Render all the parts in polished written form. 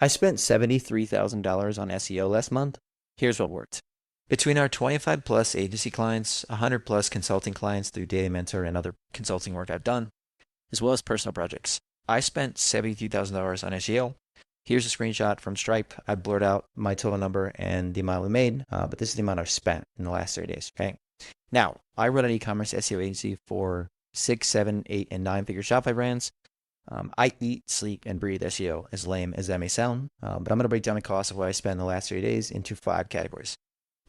I spent $73,000 on SEO last month. Here's what worked. Between our 25 plus agency clients, 100 plus consulting clients through Daily Mentor and other consulting work I've done, as well as personal projects, I spent $72,000 on SEO. Here's a screenshot from Stripe. I blurred out my total number and the amount we made, but this is the amount I've spent in the last 30 days. Okay. Now, I run an e-commerce SEO agency for 6, 7, 8, and 9-figure Shopify brands. I eat, sleep, and breathe SEO, as lame as that may sound, but I'm going to break down the cost of what I spent in the last 30 days into 5 categories: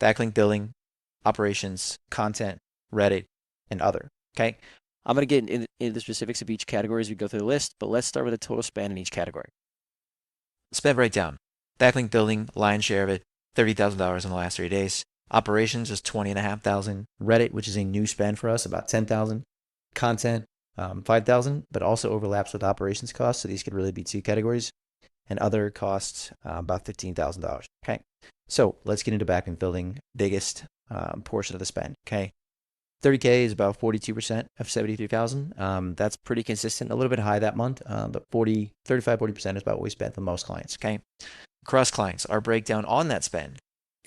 backlink building, operations, content, Reddit, and other. Okay. I'm going to get into the specifics of each category as we go through the list, but let's start with the total spend in each category. Spend breakdown. Backlink building, lion's share of it, $30,000 in the last 3 days. Operations is $20,500. Reddit, which is a new spend for us, about $10,000. Content, $5,000, but also overlaps with operations costs. So these could really be 2 categories. And other costs, about $15,000. Okay. So let's get into backlink building, biggest portion of the spend. Okay. 30K is about 42% of 73,000. That's pretty consistent, a little bit high that month, but 40% is about what we spent for most clients. Okay. Across clients, our breakdown on that spend,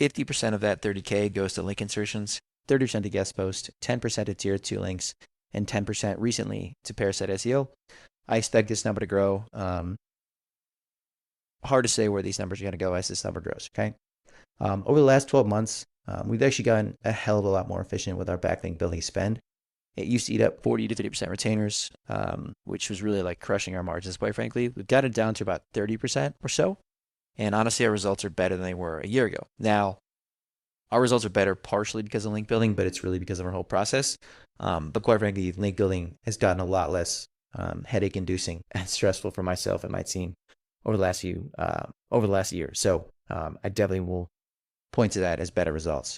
50% of that 30K goes to link insertions, 30% to guest post, 10% to tier 2 links, and 10% recently to Parasite SEO. I expect this number to grow. Hard to say where these numbers are going to go as this number grows. Okay. Over the last 12 months, we've actually gotten a hell of a lot more efficient with our backlink building spend. It used to eat up 40 to 50% retainers, which was really like crushing our margins, quite frankly. We've got it down to about 30% or so. And honestly, our results are better than they were a year ago. Now, our results are better partially because of link building, but it's really because of our whole process. But quite frankly, link building has gotten a lot less headache-inducing and stressful for myself and my team over the last year. So I definitely will point to that as better results.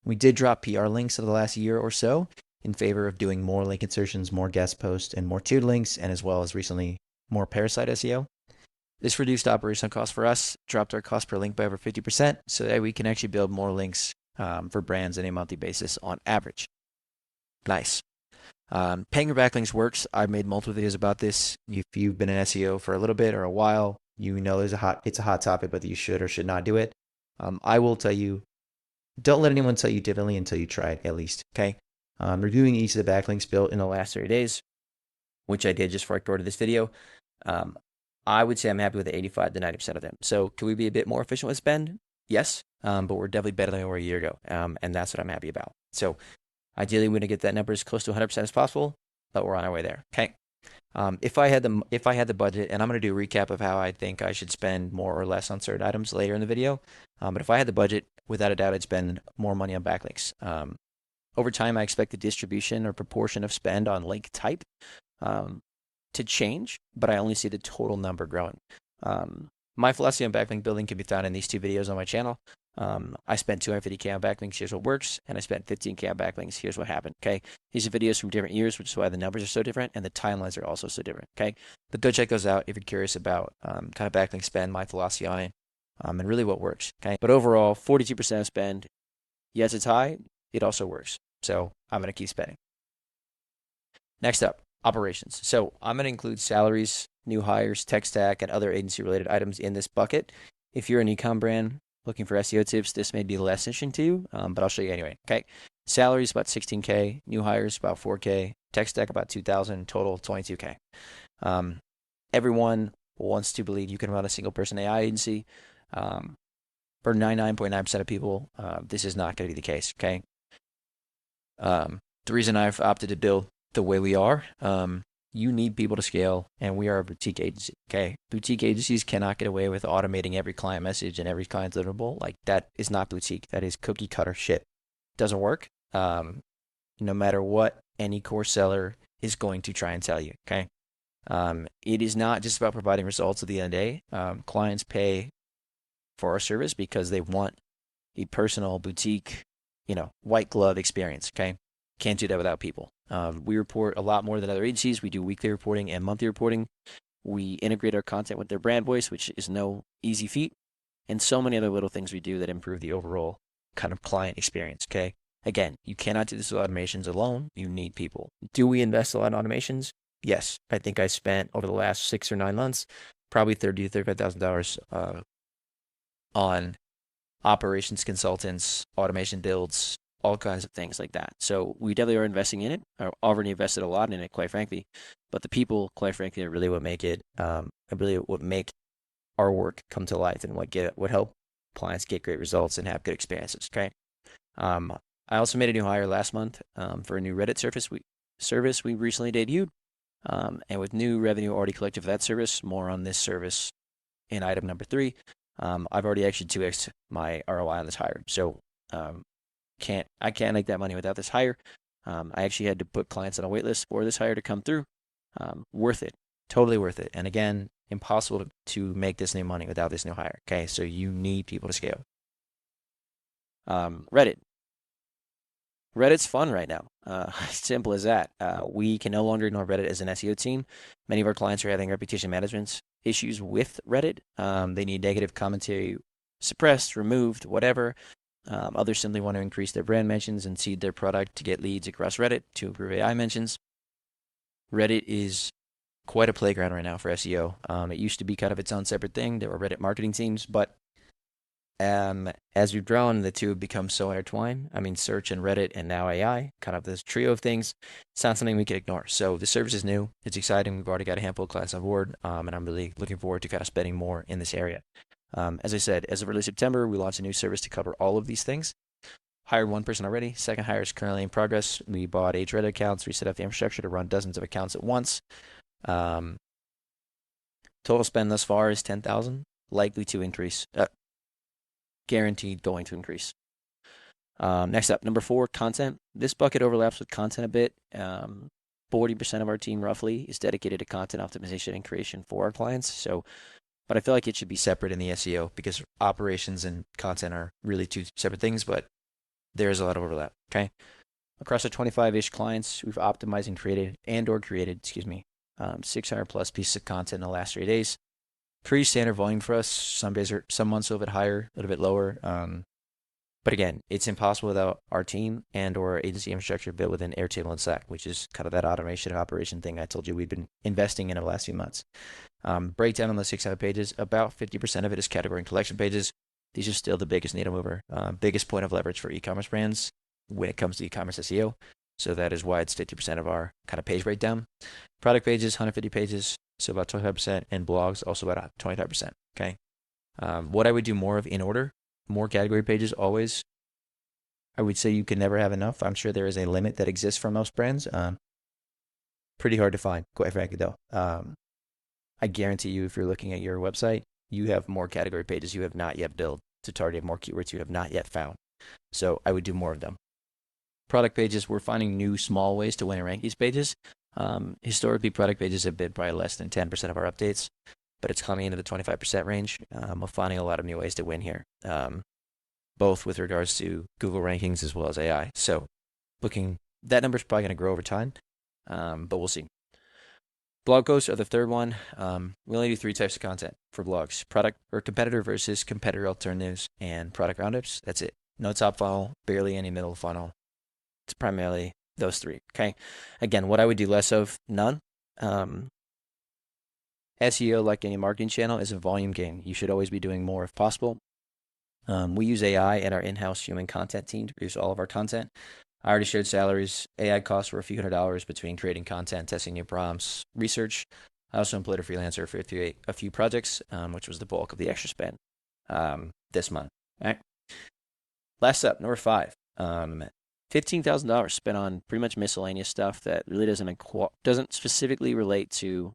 We did drop PR links over the last year or so in favor of doing more link insertions, more guest posts, and more tiered links, and as well as recently more Parasite SEO. This reduced operational costs for us, dropped our cost per link by over 50%, so that we can actually build more links for brands on a monthly basis on average. Nice. Paying your backlinks works. I've made multiple videos about this. If you've been in SEO for a little bit or a while, you know it's a hot topic, whether you should or should not do it. I will tell you, don't let anyone tell you differently until you try it, at least. Okay. Reviewing each of the backlinks built in the last 30 days, which I did just before I recorded this video. I would say I'm happy with 85 to 90% of them. So could we be a bit more efficient with spend? Yes, but we're definitely better than we were a year ago, and that's what I'm happy about. So ideally, we want to get that number as close to 100% as possible, but we're on our way there. Okay. If I had the budget, and I'm going to do a recap of how I think I should spend more or less on certain items later in the video, but if I had the budget, without a doubt, I'd spend more money on backlinks. Over time, I expect the distribution or proportion of spend on link type to change, but I only see the total number growing. My philosophy on backlink building can be found in these 2 videos on my channel. I spent $250K on backlinks. Here's what works. And I spent $15K on backlinks. Here's what happened. Okay. These are videos from different years, which is why the numbers are so different and the timelines are also so different. Okay. But go check those out if you're curious about kind of backlink spend, my philosophy on it, and really what works. Okay. But overall, 42% of spend, yes, it's high. It also works. So I'm going to keep spending. Next up, operations. So I'm going to include salaries, new hires, tech stack, and other agency-related items in this bucket. If you're an e-com brand looking for SEO tips, this may be less interesting to you, but I'll show you anyway. Okay. Salaries about 16K, new hires about 4K, tech stack about 2,000, total 22K. Everyone wants to believe you can run a single person AI agency. For 99.9% of people, this is not going to be the case. Okay. The reason I've opted to build the way we are, you need people to scale, and we are a boutique agency. Okay. Boutique agencies cannot get away with automating every client message and every client deliverable. Like, that is not boutique. That is cookie cutter shit. Doesn't work. No matter what any core seller is going to try and tell you. Okay. It is not just about providing results at the end of the day. Clients pay for our service because they want a personal boutique, white glove experience. Okay. Can't do that without people. We report a lot more than other agencies. We do weekly reporting and monthly reporting. We integrate our content with their brand voice, which is no easy feat, and so many other little things we do that improve the overall kind of client experience. Okay. Again, you cannot do this with automations alone. You need people. Do we invest a lot in automations? Yes. I think I spent over the last 6 or 9 months probably $30,000 to $35,000 on operations consultants, automation builds, all kinds of things like that. So we definitely are investing in it. Are already invested a lot in it, quite frankly. But the people, quite frankly, are really what make it, really what make our work come to life and what help clients get great results and have good experiences. Okay. I also made a new hire last month for a new Reddit service we recently debuted. And with new revenue already collected for that service, more on this service in item number 3. I've already actually 2x my ROI on this hire. So I can't make that money without this hire. I actually had to put clients on a wait list for this hire to come through. Worth it. Totally worth it. And again, impossible to make this new money without this new hire. Okay, so you need people to scale. Reddit. Reddit's fun right now. Simple as that. We can no longer ignore Reddit as an SEO team. Many of our clients are having reputation management issues with Reddit. They need negative commentary suppressed, removed, whatever. Others simply want to increase their brand mentions and seed their product to get leads across Reddit to improve AI mentions. Reddit is quite a playground right now for SEO. It used to be kind of its own separate thing. There were Reddit marketing teams, but as we've grown, the two have become so intertwined. I mean, search and Reddit and now AI, kind of this trio of things. It's not something we can ignore. So the service is new. It's exciting. We've already got a handful of clients on board, and I'm really looking forward to kind of spending more in this area. As I said, as of early September, we launched a new service to cover all of these things. Hired one person already. Second hire is currently in progress. We bought 8 Reddit accounts. We set up the infrastructure to run dozens of accounts at once. Total spend thus far is $10,000, likely to increase. Guaranteed going to increase. Next up, number 4, content. This bucket overlaps with content a bit. 40% of our team roughly is dedicated to content optimization and creation for our clients. But I feel like it should be separate in the SEO because operations and content are really 2 separate things, but there is a lot of overlap. Okay. Across our 25-ish clients, we've optimized and created 600 plus pieces of content in the last 3 days. Pretty standard volume for us. Some months a little bit higher, a little bit lower. But again, it's impossible without our team and or agency infrastructure built within Airtable and Slack, which is kind of that automation and operation thing I told you we've been investing in the last few months. Breakdown on the 600 pages, about 50% of it is category and collection pages. These are still the biggest needle mover, biggest point of leverage for e-commerce brands when it comes to e-commerce SEO. So that is why it's 50% of our kind of page breakdown. Product pages, 150 pages, so about 25%, and blogs also about 25%. Okay. What I would do more of in order, more category pages always. I would say you can never have enough. I'm sure there is a limit that exists for most brands. Pretty hard to find, quite frankly, though. I guarantee you, if you're looking at your website, you have more category pages you have not yet built to target more keywords you have not yet found. So I would do more of them. Product pages, we're finding new small ways to win and rank these pages. Historically, product pages have been probably less than 10% of our updates, but it's coming into the 25% range. We're finding a lot of new ways to win here, both with regards to Google rankings as well as AI. So that number is probably going to grow over time, but we'll see. Blog posts are the third one. We only do 3 types of content for blogs: product or competitor versus competitor alternatives, and product roundups. That's it. No top funnel, barely any middle funnel. It's primarily those 3. Okay. Again, what I would do less of, none. SEO, like any marketing channel, is a volume game. You should always be doing more if possible. We use AI and our in-house human content team to produce all of our content. I already shared salaries. AI costs were a few $100s between creating content, testing new prompts, research. I also employed a freelancer for a few projects, which was the bulk of the extra spend this month. All right. Last up, number 5. $15,000 spent on pretty much miscellaneous stuff that really doesn't specifically relate to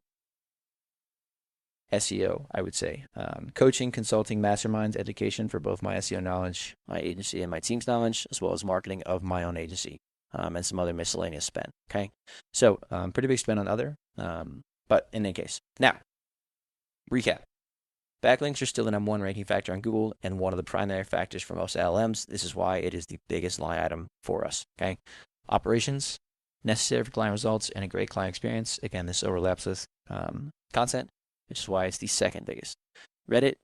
SEO, I would say. Coaching, consulting, masterminds, education for both my SEO knowledge, my agency, and my team's knowledge, as well as marketing of my own agency, and some other miscellaneous spend. Okay. So pretty big spend on other, but in any case. Now, recap. Backlinks are still the #1 ranking factor on Google and one of the primary factors for most LLMs. This is why it is the biggest line item for us. Okay. Operations, necessary for client results and a great client experience. Again, this overlaps with content, which is why it's the second biggest. Reddit,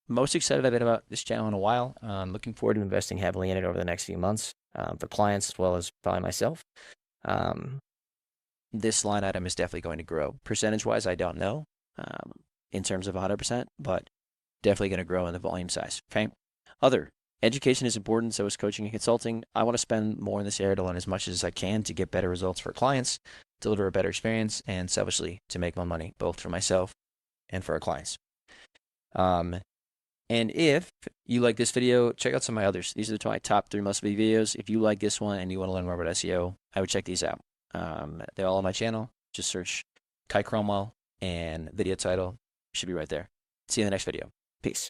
most excited I've been about this channel in a while. Looking forward to investing heavily in it over the next few months for clients as well as probably myself. This line item is definitely going to grow. Percentage-wise, I don't know. in terms of 100%, but definitely going to grow in the volume size. Okay. Other education is important. So is coaching and consulting. I want to spend more in this area to learn as much as I can to get better results for clients, deliver a better experience, and selfishly to make more money, both for myself and for our clients. And if you like this video, check out some of my others. These are my top 3 must-be videos. If you like this one and you want to learn more about SEO, I would check these out. They're all on my channel. Just search Kai Cromwell and video title should be right there. See you in the next video. Peace.